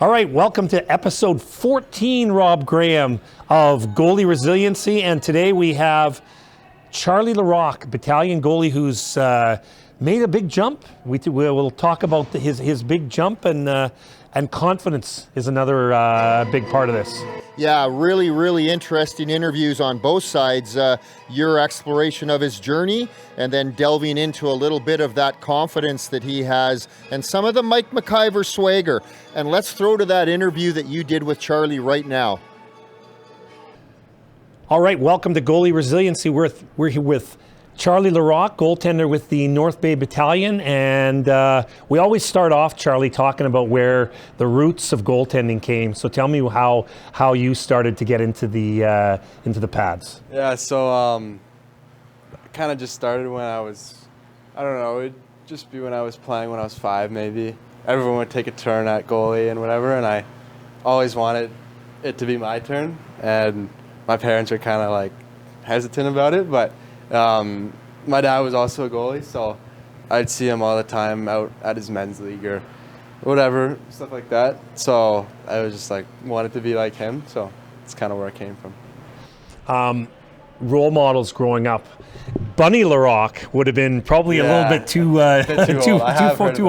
All right, welcome to episode 14, Rob Graham of Goalie Resiliency, and today we have Charlie Larocque, battalion goalie, who's made a big jump. We'll talk about his big jump, and confidence is another big part of this. Yeah, really interesting interviews on both sides. Your exploration of his journey, and then delving into a little bit of that confidence that he has, and some of the Mike McIver swagger. And let's throw to that interview that you did with Charlie right now. All right, welcome to Goalie Resiliency. We're here with Charlie Larocque, goaltender with the North Bay Battalion, and we always start off, Charlie, talking about where the roots of goaltending came. So tell me how you started to get into the pads. Yeah, so kind of just started when I was, I don't know, it'd just be when I was playing when I was 5 maybe. Everyone would take a turn at goalie and whatever, and I always wanted it to be my turn, and my parents were kind of like hesitant about it, but my dad was also a goalie, so I'd see him all the time out at his men's league or whatever, stuff like that. So I was just like, wanted to be like him, so it's kind of where I came from. Role models growing up. Bunny Larocque would have been probably a little bit too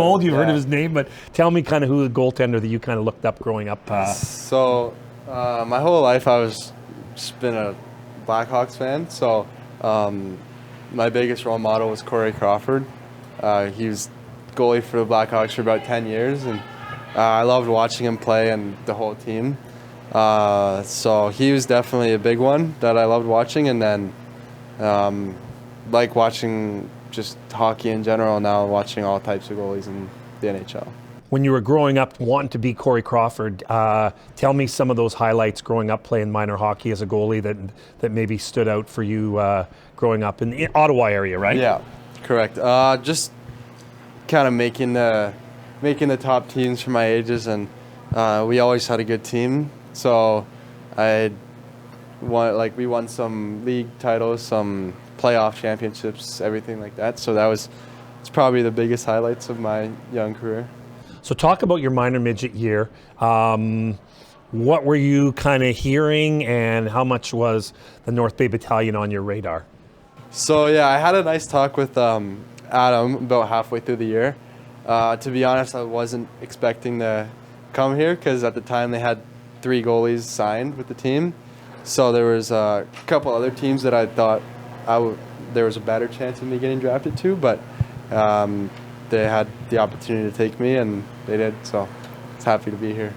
old. You've heard of his name, but tell me kind of who the goaltender that you kind of looked up growing up. So my whole life I was just been a Blackhawks fan, so my biggest role model was Corey Crawford. He was goalie for the Blackhawks for about 10 years, and I loved watching him play and the whole team. So he was definitely a big one that I loved watching, and then like watching just hockey in general, now watching all types of goalies in the NHL. When you were growing up wanting to be Corey Crawford, tell me some of those highlights growing up playing minor hockey as a goalie that maybe stood out for you growing up in the Ottawa area, right? Yeah, correct. Just kind of making the top teams for my ages, and we always had a good team. So we won some league titles, some playoff championships, everything like that. So it's probably the biggest highlights of my young career. So talk about your minor midget year. What were you kind of hearing, and how much was the North Bay Battalion on your radar? So yeah, I had a nice talk with Adam about halfway through the year. To be honest, I wasn't expecting to come here because at the time they had 3 goalies signed with the team. So there was a couple other teams that I thought there was a better chance of me getting drafted to, but they had the opportunity to take me, and they did, so I was happy to be here.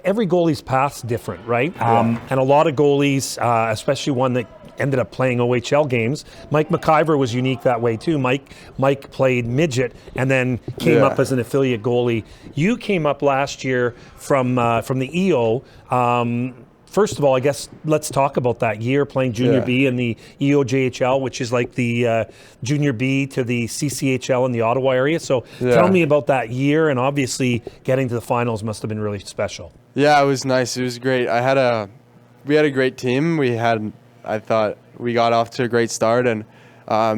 Every goalie's path's different, right? Yeah. And a lot of goalies, especially one that ended up playing OHL games, Mike McIver was unique that way too. Mike played midget and then came up as an affiliate goalie. You came up last year from the EO. First of all, I guess let's talk about that year playing Junior B in the EOJHL, which is like the Junior B to the CCHL in the Ottawa area. So tell me about that year, and obviously getting to the finals must have been really special. Yeah, it was nice. It was great. We had a great team. I thought we got off to a great start, and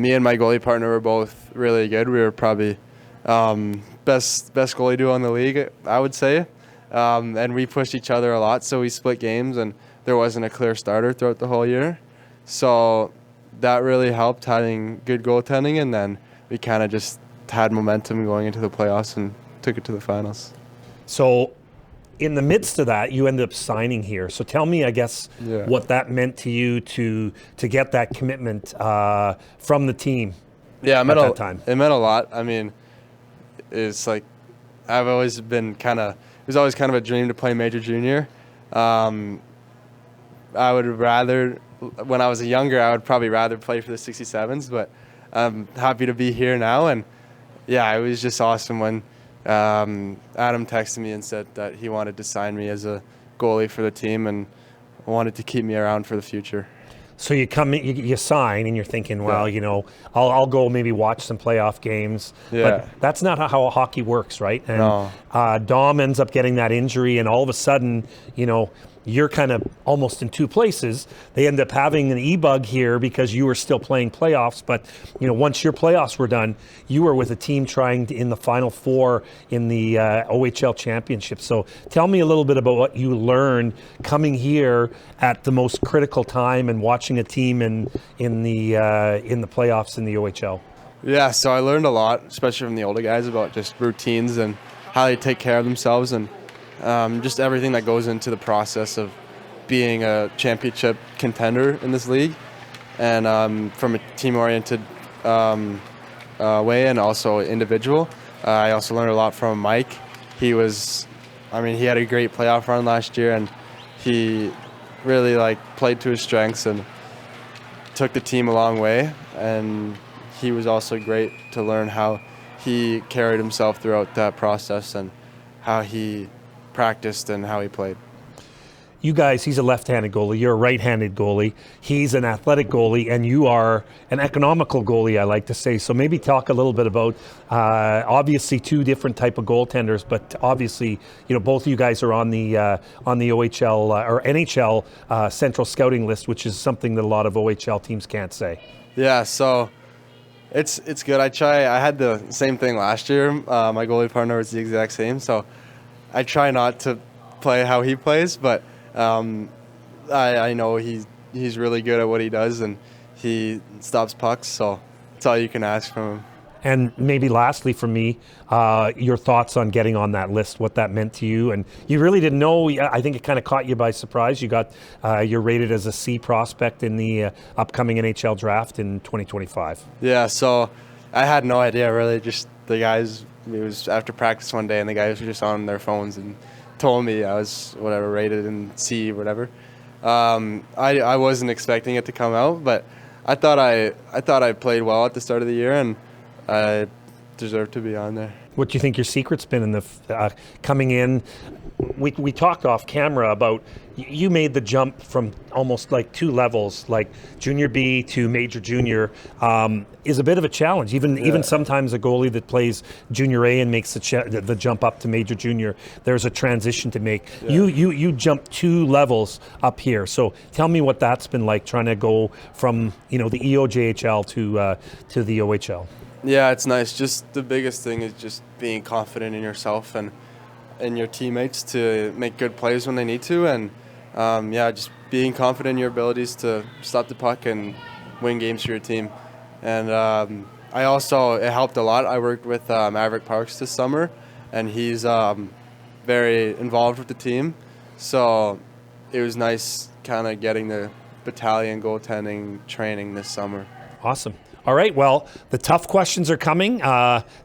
me and my goalie partner were both really good. We were probably best goalie duo in the league, I would say. And we pushed each other a lot, so we split games, and there wasn't a clear starter throughout the whole year. So that really helped, having good goaltending, and then we kind of just had momentum going into the playoffs and took it to the finals. So in the midst of that, you ended up signing here. So tell me, I guess, what that meant to you to get that commitment from the team at that time. It meant a lot. I mean, it's like I've always been it was always kind of a dream to play Major Junior. I would rather, when I was younger, I would probably rather play for the 67s, but I'm happy to be here now. And yeah, it was just awesome when Adam texted me and said that he wanted to sign me as a goalie for the team and wanted to keep me around for the future. So you come in, you sign, and you're thinking, well, I'll go maybe watch some playoff games. Yeah. But that's not how hockey works, right? And Dom ends up getting that injury, and all of a sudden, you you're kind of almost in two places. They end up having an e-bug here because you were still playing playoffs, but once your playoffs were done, you were with a team trying to in the Final Four in the OHL championship. So tell me a little bit about what you learned coming here at the most critical time and watching a team in the playoffs in the OHL. Yeah, so I learned a lot, especially from the older guys, about just routines and how they take care of themselves, and just everything that goes into the process of being a championship contender in this league, and from a team-oriented way and also individual. I also learned a lot from Mike. He had a great playoff run last year, and he really played to his strengths and took the team a long way. And he was also great to learn how he carried himself throughout that process and how he practiced and how he played. You guys, he's a left-handed goalie, you're a right-handed goalie, he's an athletic goalie, and you are an economical goalie, I like to say. So maybe talk a little bit about, obviously two different type of goaltenders, but obviously, both of you guys are on the OHL or NHL central scouting list, which is something that a lot of OHL teams can't say. Yeah, so it's good. I had the same thing last year. My goalie partner was the exact same, so I try not to play how he plays, but I know he's really good at what he does, and he stops pucks, so that's all you can ask from him. And maybe lastly for me, your thoughts on getting on that list, what that meant to you. And you really didn't know. I think it kind of caught you by surprise. You're rated as a C prospect in the upcoming NHL draft in 2025. Yeah, so I had no idea really. Just the guys, it was after practice one day, and the guys were just on their phones and told me I was rated in C or whatever. I wasn't expecting it to come out, but I thought I played well at the start of the year, and I deserve to be on there. What do you think your secret's been in the coming in? We talked off camera about you made the jump from almost like two levels, like junior B to major junior, is a bit of a challenge. Even sometimes a goalie that plays junior A and makes the jump up to major junior, there's a transition to make. Yeah. You jumped two levels up here. So tell me what that's been like, trying to go from the EOJHL to the OHL. Yeah, it's nice. Just the biggest thing is just being confident in yourself and your teammates to make good plays when they need to, and just being confident in your abilities to stop the puck and win games for your team. And it helped a lot. I worked with Maverick Parks this summer, and he's very involved with the team. So it was nice kind of getting the battalion goaltending training this summer. Awesome. All right, well, the tough questions are coming.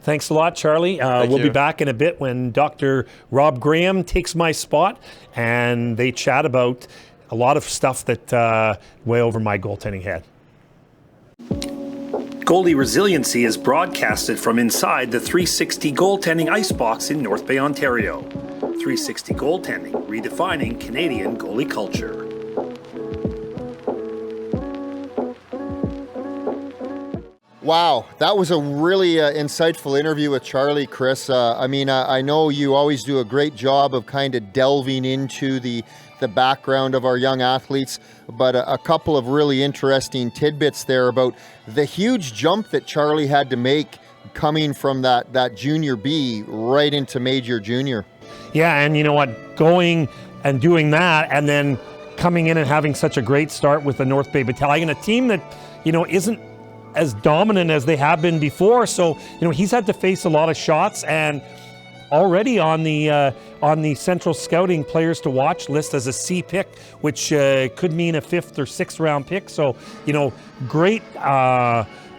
Thanks a lot, Charlie. We'll be back in a bit when Dr. Rob Graham takes my spot, and they chat about a lot of stuff that way over my goaltending head. Goalie Resiliency is broadcasted from inside the 360 Goaltending Icebox in North Bay, Ontario. 360 Goaltending, redefining Canadian goalie culture. Wow, that was a really insightful interview with Charlie, Chris. I know you always do a great job of kind of delving into the background of our young athletes, but a couple of really interesting tidbits there about the huge jump that Charlie had to make coming from that junior B right into major junior. Yeah, and you know what, going and doing that and then coming in and having such a great start with the North Bay Battalion, a team that, isn't as dominant as they have been before. So, he's had to face a lot of shots, and already on the central scouting players to watch list as a C pick, which could mean a 5th or 6th round pick. So, great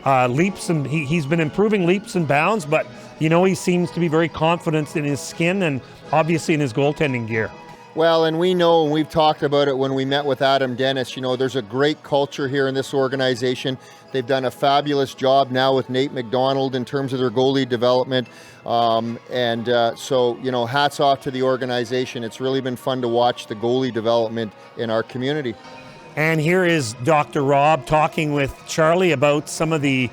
leaps, and he's been improving leaps and bounds, but, he seems to be very confident in his skin and obviously in his goaltending gear. Well, and we know, and we've talked about it when we met with Adam Dennis, there's a great culture here in this organization. They've done a fabulous job now with Nate McDonald in terms of their goalie development. So, hats off to the organization. It's really been fun to watch the goalie development in our community. And here is Dr. Rob talking with Charlie about some of the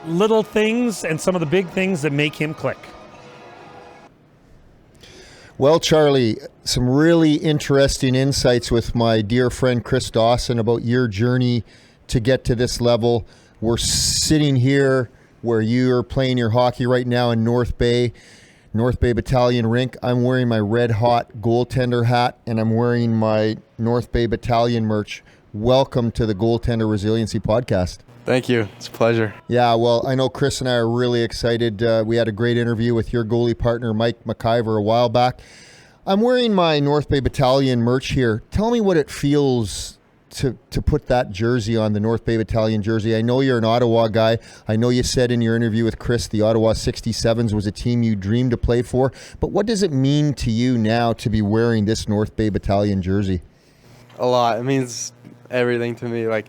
little things and some of the big things that make him click. Well, Charlie, some really interesting insights with my dear friend Chris Dawson about your journey to get to this level. We're sitting here where you're playing your hockey right now in North Bay Battalion rink. I'm wearing my red hot goaltender hat, and I'm wearing my North Bay Battalion merch. Welcome to the Goaltender Resiliency podcast. Thank you. It's a pleasure. Yeah, well, I know Chris and I are really excited. We had a great interview with your goalie partner, Mike McIver, a while back. I'm wearing my North Bay Battalion merch here. Tell me what it feels to put that jersey on, the North Bay Battalion jersey. I know you're an Ottawa guy. I know you said in your interview with Chris the Ottawa 67s was a team you dreamed to play for. But what does it mean to you now to be wearing this North Bay Battalion jersey? A lot. It means everything to me. Like,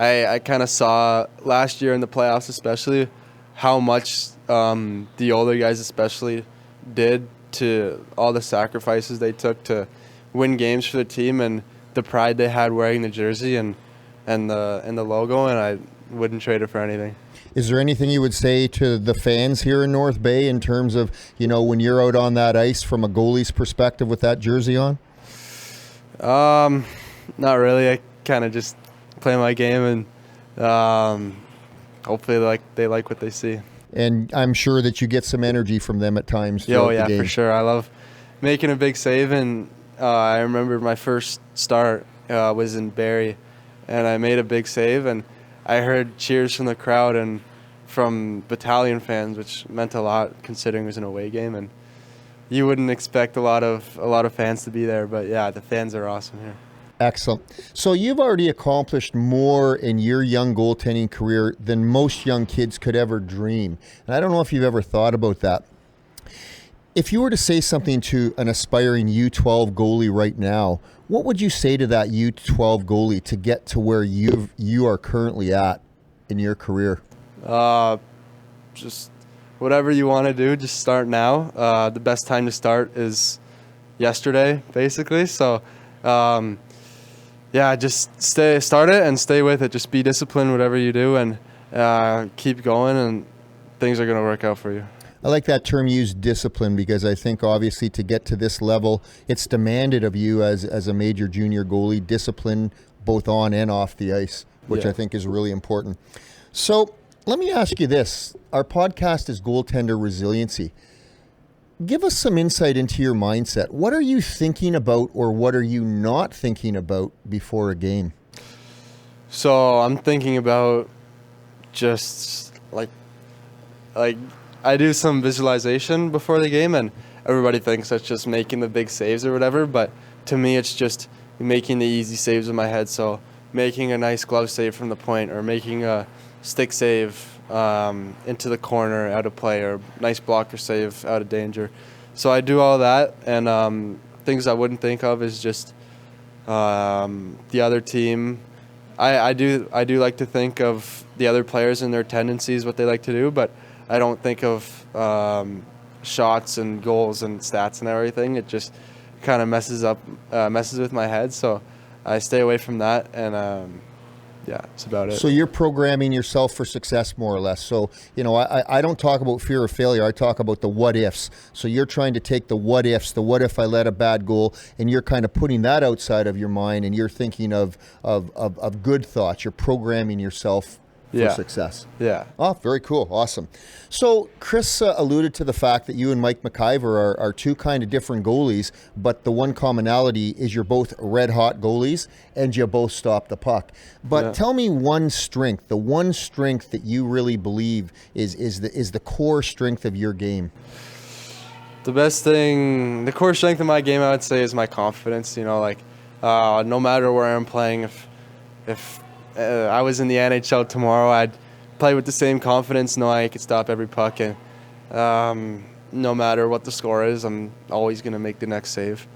I kind of saw last year in the playoffs especially how much the older guys especially did to all the sacrifices they took to win games for the team and the pride they had wearing the jersey and the logo, and I wouldn't trade it for anything. Is there anything you would say to the fans here in North Bay in terms of, when you're out on that ice from a goalie's perspective with that jersey on? Not really. I kind of just play my game, and hopefully they like what they see. And I'm sure that you get some energy from them at times throughout the game. For sure. I love making a big save, and I remember my first start was in Barrie, and I made a big save, and I heard cheers from the crowd and from Battalion fans, which meant a lot considering it was an away game, and you wouldn't expect a lot of fans to be there, but yeah, the fans are awesome here. Excellent. So you've already accomplished more in your young goaltending career than most young kids could ever dream. And I don't know if you've ever thought about that. If you were to say something to an aspiring U12 goalie right now, what would you say to that U12 goalie to get to where you are currently at in your career? Just whatever you want to do, just start now. The best time to start is yesterday, basically. So, just start it and stay with it. Just be disciplined, whatever you do, and keep going, and things are going to work out for you. I like that term used, discipline, because I think obviously to get to this level, it's demanded of you as a major junior goalie, discipline both on and off the ice, which I think is really important. So let me ask you this. Our podcast is Goaltender Resiliency. Give us some insight into your mindset. What are you thinking about, or what are you not thinking about before a game? So I'm thinking about just like I do some visualization before the game, and everybody thinks that's just making the big saves or whatever, but to me it's just making the easy saves in my head. So making a nice glove save from the point, or making a stick save into the corner out of play, or nice blocker save out of danger. So I do all that, and things I wouldn't think of is just the other team. I do like to think of the other players and their tendencies, what they like to do, but I don't think of shots and goals and stats and everything. It just kind of messes with my head. So I stay away from that, and that's about it. So you're programming yourself for success, more or less. So, I don't talk about fear of failure. I talk about the what ifs. So you're trying to take the what ifs, the what if I let a bad goal, and you're kind of putting that outside of your mind, and you're thinking of good thoughts. You're programming yourself for success. Yeah. Oh, very cool. Awesome. So Chris alluded to the fact that you and Mike McIver are two kind of different goalies, but the one commonality is you're both red hot goalies and you both stop the puck. But tell me one strength, the one strength that you really believe is the core strength of your game. The core strength of my game, I would say, is my confidence. No matter where I'm playing, if I was in the NHL tomorrow, I'd play with the same confidence, knowing I could stop every puck, and no matter what the score is, I'm always going to make the next save.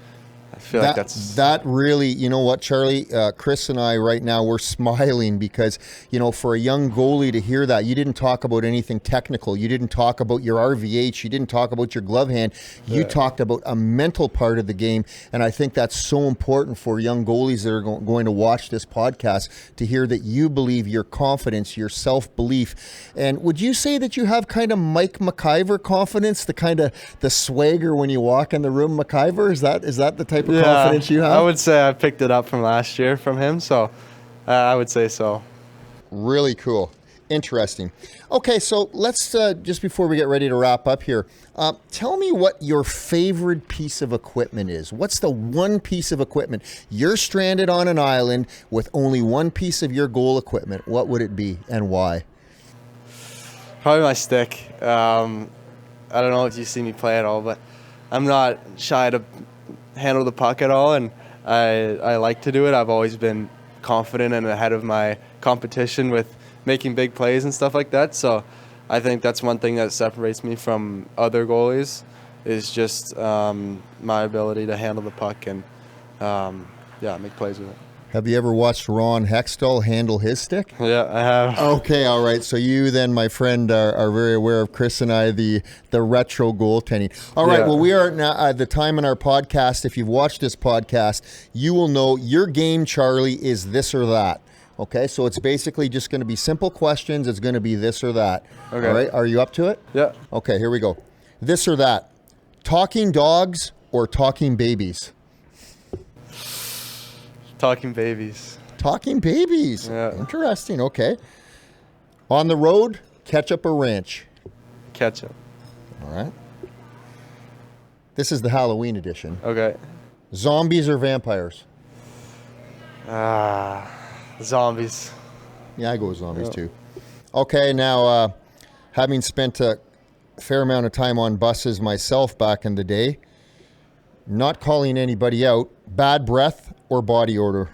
I feel like that's that really, you know what, Charlie, Chris and I right now, we're smiling because, you know, for a young goalie to hear that, you didn't talk about anything technical. You didn't talk about your RVH. You didn't talk about your glove hand. You talked about a mental part of the game. And I think that's so important for young goalies that are going to watch this podcast to hear that you believe your confidence, your self-belief. And would you say that you have kind of Mike McIver confidence, the kind of the swagger when you walk in the room, McIver? Is that the type of confidence you have? I would say I picked it up from last year from him, so I would say so. Really cool. Interesting. Okay, so let's, just before we get ready to wrap up here, tell me what your favorite piece of equipment is. What's the one piece of equipment? You're stranded on an island with only one piece of your goal equipment. What would it be and why? Probably my stick. I don't know if you see me play at all, but I'm not shy to handle the puck at all, and I like to do it. I've always been confident and ahead of my competition with making big plays and stuff like that, so I think that's one thing that separates me from other goalies is just my ability to handle the puck and make plays with it. Have you ever watched Ron Hextall handle his stick? Yeah, I have. Okay, all right. So you then, my friend, are very aware of Chris and I, the retro goaltending. All right, well, we are now at the time in our podcast. If you've watched this podcast, you will know your game, Charlie, is this or that. Okay, so it's basically just going to be simple questions. It's going to be this or that. Okay. All right, are you up to it? Yeah. Okay, here we go. This or that. Talking dogs or talking babies? Talking babies. Talking babies. Yeah. Interesting. Okay. On the road, ketchup or ranch? Ketchup. All right. This is the Halloween edition. Okay. Zombies or vampires? Zombies. Yeah, I go with zombies too. Okay, now, having spent a fair amount of time on buses myself back in the day, not calling anybody out, bad breath or body odor?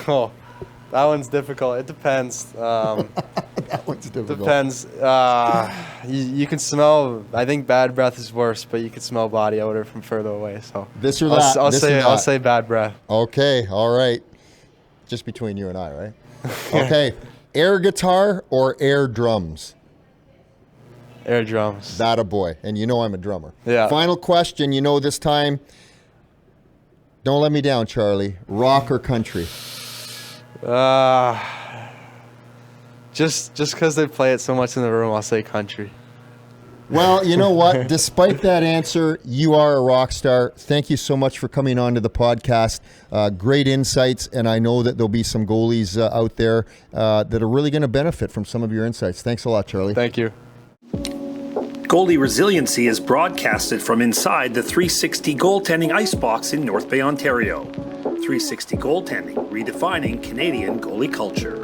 Oh, that one's difficult. It depends. That one's difficult. Depends. You can smell. I think bad breath is worse, but you can smell body odor from further away. So this or that. I'll say bad breath. Okay, all right. Just between you and I, right? Okay. Air guitar or air drums? Air drums. That a boy. And you know I'm a drummer. Yeah. Final question. You know this time. Don't let me down, Charlie. Rock or country? Just because they play it so much in the room, I'll say country. Well, you know what? Despite that answer, you are a rock star. Thank you so much for coming on to the podcast. Great insights, and I know that there'll be some goalies out there that are really going to benefit from some of your insights. Thanks a lot, Charlie. Thank you. Goalie Resiliency is broadcasted from inside the 360 Goaltending Icebox in North Bay, Ontario. 360 Goaltending, redefining Canadian goalie culture.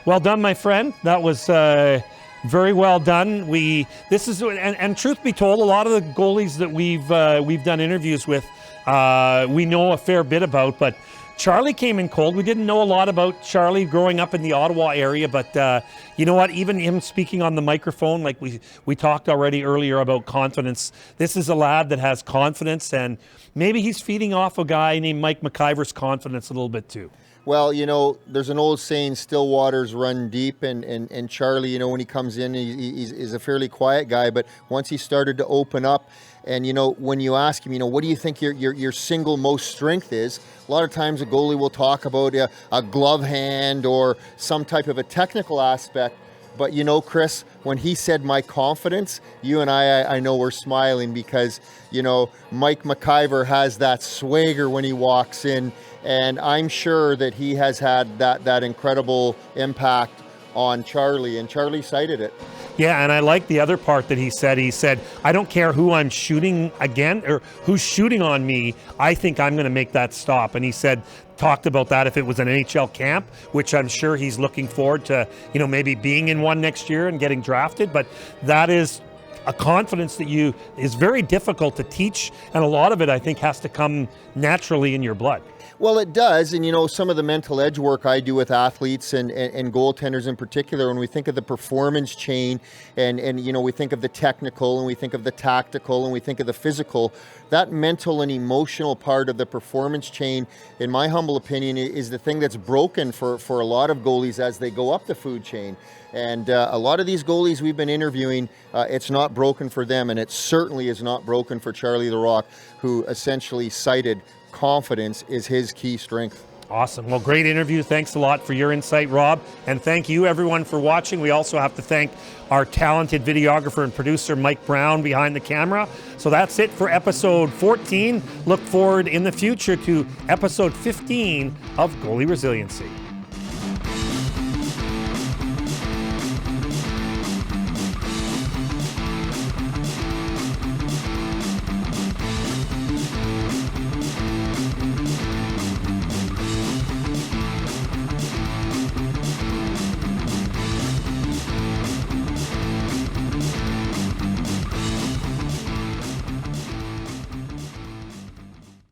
Well done, my friend. That was very well done. And truth be told, a lot of the goalies that we've done interviews with, we know a fair bit about, but Charlie came in cold. We didn't know a lot about Charlie growing up in the Ottawa area, but you know what? Even him speaking on the microphone, like we talked already earlier about confidence. This is a lad that has confidence, and maybe he's feeding off a guy named Mike McIver's confidence a little bit too. Well, you know, there's an old saying, still waters run deep, and Charlie, you know, when he comes in, he's a fairly quiet guy, but once he started to open up, and, you know, when you ask him, you know, what do you think your single most strength is? A lot of times a goalie will talk about a glove hand or some type of a technical aspect. But, you know, Chris, when he said my confidence, you and I know we're smiling because, you know, Mike McIver has that swagger when he walks in. And I'm sure that he has had that incredible impact on Charlie, and Charlie cited it. Yeah, and I like the other part that he said. He said, I don't care who I'm shooting again or who's shooting on me. I think I'm going to make that stop. And he talked about that if it was an NHL camp, which I'm sure he's looking forward to, you know, maybe being in one next year and getting drafted. But that is a confidence that is very difficult to teach, and a lot of it, I think, has to come naturally in your blood. Well, it does. And, you know, some of the mental edge work I do with athletes and goaltenders in particular, when we think of the performance chain and, you know, we think of the technical and we think of the tactical and we think of the physical, that mental and emotional part of the performance chain, in my humble opinion, is the thing that's broken for a lot of goalies as they go up the food chain. And a lot of these goalies we've been interviewing, it's not broken for them, and it certainly is not broken for Charlie Larocque, who essentially cited confidence is his key strength. Awesome. Well, great interview. Thanks a lot for your insight, Rob. And thank you, everyone, for watching. We also have to thank our talented videographer and producer, Mike Brown, behind the camera. So that's it for episode 14. Look forward in the future to episode 15 of Goalie Resiliency.